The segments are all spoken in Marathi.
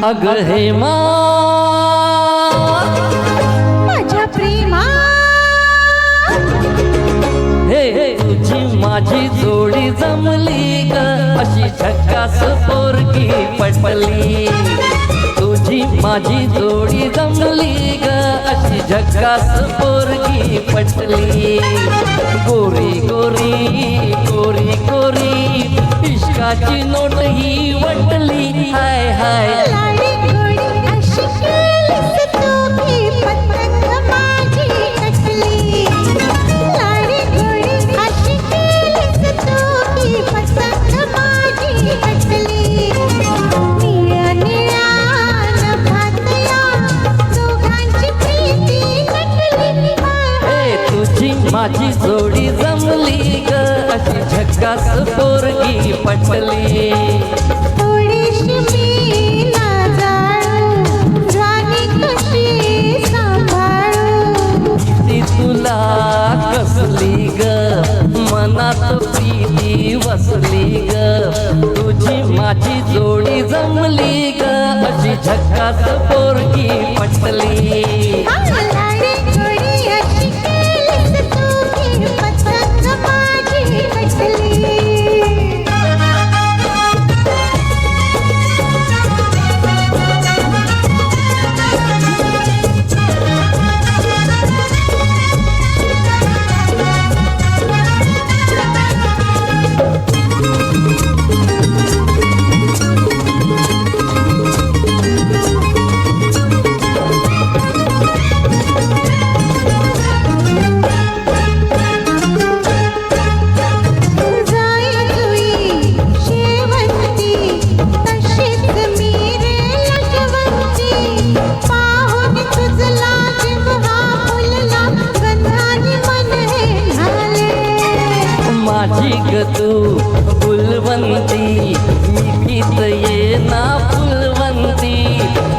अग हेमा माझ्या प्रेमा हे तुझी माझी जोडी जमली ग अशी झक्कास पोरगी पटली तुझी माझी जोडी जमली ग अशी झक्कास पोरगी पटली गोरी गोरी गोरी गोरी इश्काची नोट ही वटली हाय हाय लाडी गोडी अशी केलीस तू की पतंग माझी कटली लाडी गोडी अशी केलीस तू की पतंग माझी कटली निळ्या निळ्या नभातया दोघांची प्रीती नटली हे तुझी माझी जोडी जमली ग अशी झक्कास पोरगी पटली थोडीशी मी नाजाळू राणी कशी सांभाळू ती तुला कसली ग मनात प्रीती वसली ग तुझी माझी जोडी जमली ग अशी झक्कास पोरगी पटली लाडी गोडी अशी केलीस तू की पतंग माझी कटली माझी ग तू फुलवंती मी गीत ये ना फुलवंती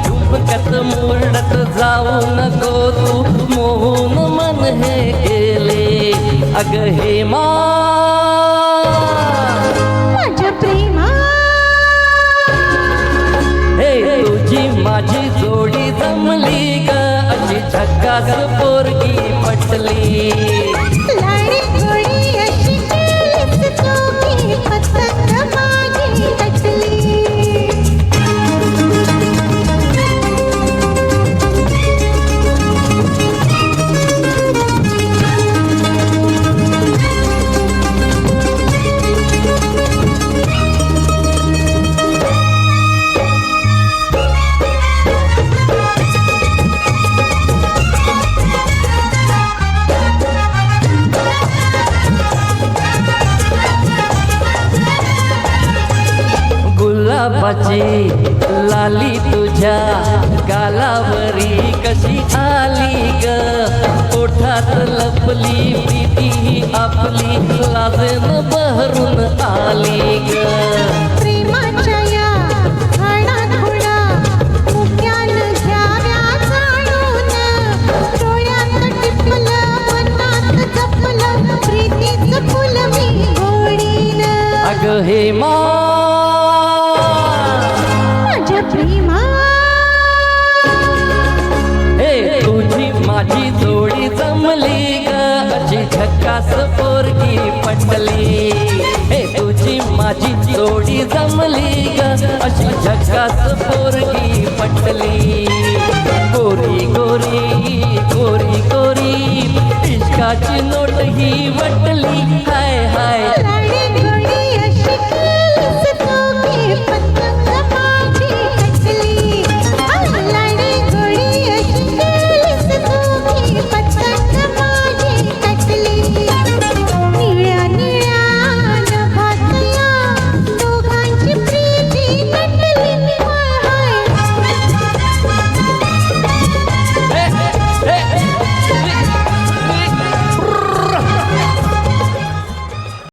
झुमकत मुरडत जाऊ नको तू मोहून मन हे गेले अग हेमा माझ्या प्रेमा हे तुझी माझी जोडी जमली ग अशी झक्कास पोरगी पटली लाडी गोडी अशी केलीस तू की पतंग माझी कटली गुलाबाची लाली तुझ्या गालावरी कशी आली ग ओठात लपली प्रीती ही आपली लाजेन बहरून आली ग प्रेमाच्या या खाणाखुणा मुक्यानं घ्याव्या जाणून डोळ्यात टिपलं मनात जपलं प्रीतीचं फुल मी गोडीनं अग हेमा माझ्या प्रेमा हे तुझी माझी जोडी जमली ग अशी झक्कास पोरगी पटली हे तुझी माझी जोडी जमली ग अशी झक्कास पोरगी पटली गोरी गोरी गोरी गोरी इश्काची नोट ही वटली